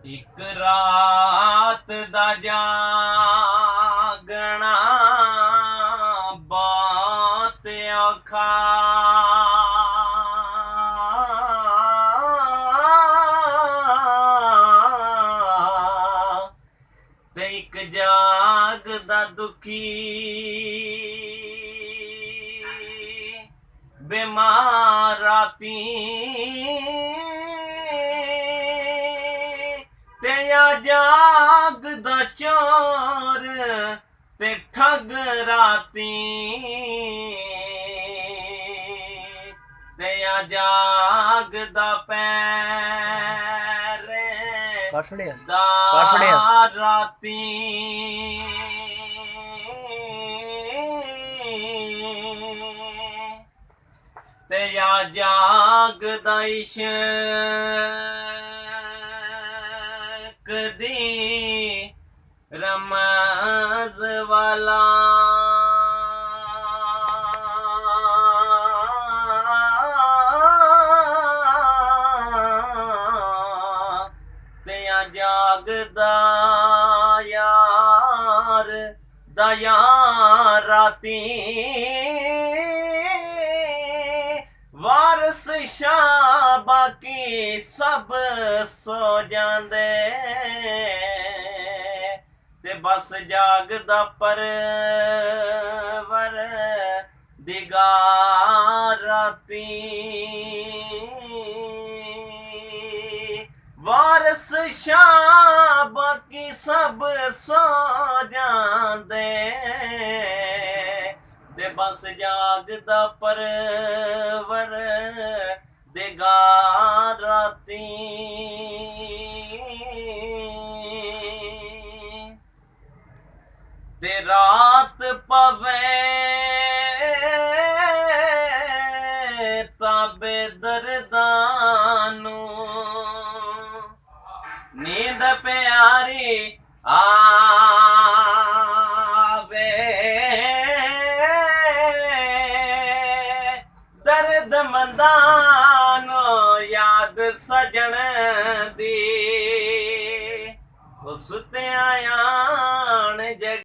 ਇੱਕ ਰਾਤ ਦਾ ਜਾਗਣਾ ਬਹੁਤ ਔਖਾ, ਤੇ ਇੱਕ ਜਾਗਦਾ ਦੁਖੀ ਬਿਮਾਰ ਰਾਤੀ, ਤੇ ਆ ਜਾਗਦਾ ਚੋਰ ਤੇ ਠੱਗ ਰਾਤੀ, ਤੇ ਆ ਜਾਗਦਾ ਪੈਰ ਦਾ ਰਾਤੀ, ਤੇ ਆ ਜਾਗਦਾ ਇਸ਼ਕ ਦੀ ਰਮਜ਼ ਵਾਲਾ, ਤੇ ਆ ਜਾਗਦਾ ਯਾਰ ਦਾ ਯਾਰ ਰਾਤੀ, ਵਾਰਸ ਸ਼ਾਹ ਬਾਕੀ ਸਭ ਸੋ ਜਾਂਦੇ, ਤੇ ਬਸ ਜਾਗਦਾ ਪਰਵਰਦਿਗਾਰ ਰਾਤੀ, ਵਾਰਸ ਸ਼ਾਹ ਬਾਕੀ ਸਭ ਸੋ ਜਾਂਦੇ, ਤੇ ਬਸ ਜਾਗਦਾ ਪਰਵਰਦਿਗਾਰ ਰਾਤੀ। ਤੇ ਰਾਤ ਪਵੇ ਤਾਂ ਬੇਦਰਦਾਂ ਨੂੰ ਨੀਂਦ ਪਿਆਰੀ